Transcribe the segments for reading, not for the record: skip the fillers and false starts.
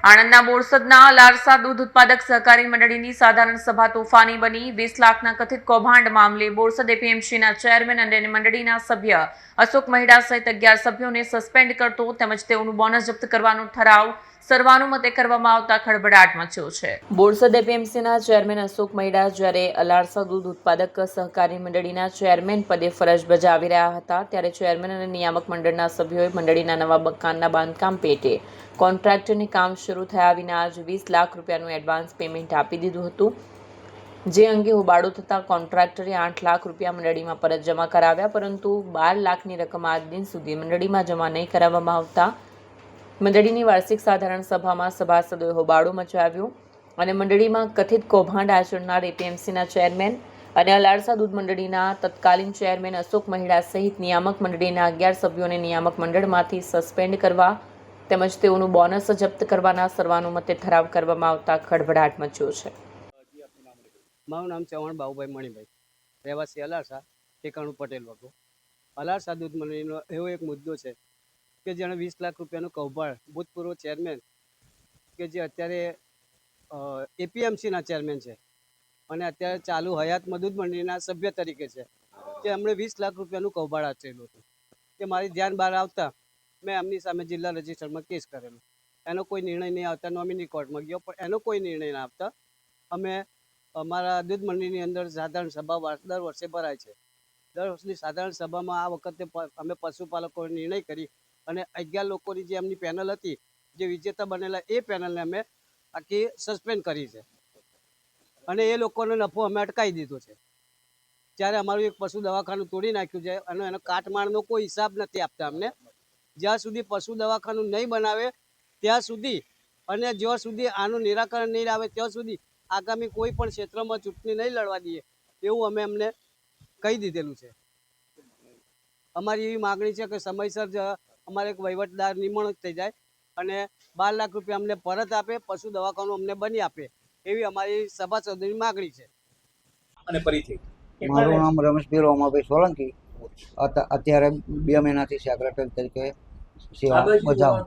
આણંદના બોરસદના લારસા દૂધ ઉત્પાદક સહકારી મંડળીની સાધારણ સભા તોફાની બની 20 લાખના કથિત કૌભાંડ મામલે બોરસદ એપીએમસીના ચેરમેન અને મંડળીના સભ્ય અશોક મહિડા સહિત 11 સભ્યોને સસ્પેન્ડ કરતો તેમજ તેઓનું બોનસ જપ્ત કરવાનો ઠરાવ સર્વાનુમતે કરવામાં આવતા ખળભળાટ મચ્યો છે। બોરસદ એપીએમસીના ચેરમેન અશોક મહિડા જ્યારે લારસા દૂધ ઉત્પાદક સહકારી મંડળીના ચેરમેન પદે ફરજ બજાવી રહ્યા હતા ત્યારે ચેરમેન અને નિયામક મંડળના સભ્યોએ મંડળીના નવા મકાનના બાંધકામ પેટે કોન્ટ્રાક્ટરને કામ શરૂ થયા વિના જ 20 લાખ રૂપિયાનું એડવાન્સ પેમેન્ટ આપી દીધું હતું, જે અંગે હોબાળો થતાં કોન્ટ્રાક્ટરે 8 લાખ રૂપિયા મંડળીમાં પરત જમા કરાવ્યા, પરંતુ 12 લાખની રકમ આજ દિન સુધી મંડળીમાં જમા નહીં કરાવવામાં આવતા મંડળીની વાર્ષિક સાધારણ સભામાં સભાસદોએ હોબાળો મચાવ્યો અને મંડળીમાં કથિત કૌભાંડ આચરનાર એપીએમસીના ચેરમેન અને લારસા દૂધ મંડળીના તત્કાલીન ચેરમેન અશોક મહિડા સહિત નિયામક મંડળીના 11 સભ્યોને નિયામક મંડળમાંથી સસ્પેન્ડ કરવા તેમજ તેઓનું બોનસ જપ્ત કરવાના સર્વાનુમતે ઠરાવ કરવામાં આવતા ખળભળાટ મચ્યો છે। મારું નામ ચૌહાણ બાબુભાઈ મણિભાઈ, રહેવાસી અલારસા, ઠેકાણું પટેલ વગો। અલારસા દૂધ મંડળીનો એવો એક મુદ્દો છે કે જેણે 20 લાખ રૂપિયાનું કૌભાંડ ભૂતપૂર્વ ચેરમેન કે જે અત્યારે એપીએમસીના ચેરમેન છે અને અત્યારે ચાલુ હયાતમાં દૂધ મંડળીના સભ્ય તરીકે છે, કે એમણે 20 લાખ રૂપિયાનું કૌભાંડ આચરેલું હતું, કે મારી ધ્યાન બહાર આવતા મેં એમની સામે જિલ્લા રજિસ્ટરમાં કેસ કરેલો। એનો કોઈ નિર્ણય નહીં આવતા નોમિની કોર્ટમાં ગયો, પણ એનો કોઈ નિર્ણય ના આવતા અમે અમારા દૂધ મંડળીની અંદર સાધારણ સભા દર વર્ષે ભરાય છે। દર વર્ષની સાધારણ સભામાં આ વખતે અમે પશુપાલકોએ નિર્ણય કરી અને 11 લોકોની જે એમની પેનલ હતી, જે વિજેતા બનેલા, એ પેનલને અમે આખી સસ્પેન્ડ કરી છે અને એ લોકોનો નફો અમે અટકાવી દીધો છે। ત્યારે અમારું એક પશુ દવાખાનું તોડી નાખ્યું છે અને એનો કાટમાળનો કોઈ હિસાબ નથી આપતા અમને। જ્યાં સુધી પશુ દવાખાનું નહીં બનાવે ત્યાં સુધી અને જ્યાં સુધી આનું નિરાકરણ નહીં આવે ત્યાં સુધી આગામી કોઈ પણ ક્ષેત્રમાં ચૂંટણી નહીં લડવા દઈએ એવું અમે એમને કહી દીધેલું છે। અમારી એવી માગણી છે કે સમયસર અમારે એક વહીવટદાર નિમણૂક થઈ જાય અને 12 લાખ રૂપિયા અમને પરત આપે, પશુ દવાખાનું અમને બની આપે, એવી અમારી સભાસદોની માગણી છે। અને ફરીથી મારું નામ રમેશભાઈ રોમાભાઈ સોલંકી, અત્યારે 2 મહિનાથી સેક્રેટરી તરીકે સેવા બજાવું।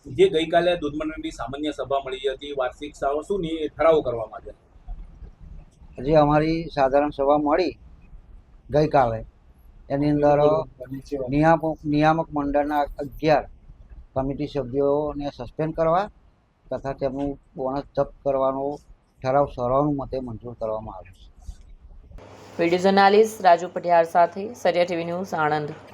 જે ગઈકાલે દૂધ મંડળની સામાન્ય સભા મળી હતી, વાર્ષિક શું ઠરાવો કરવામાં આવ્યા? જે અમારી સાધારણ સભા મળી ગઈકાલે, એની અંદર નિયામક મંડળના 11 કમિટી સભ્યોને સસ્પેન્ડ કરવા તથા તેમનું બોનસ જપ્ત કરવાનો ઠરાવ સર્વાનુમતે મંજૂર કરવામાં આવ્યો છે। વિડીયો જર્નાલિસ્ટ રાજુ પટિયાર સાથે સરિયા ટીવી ન્યૂઝ, આણંદ।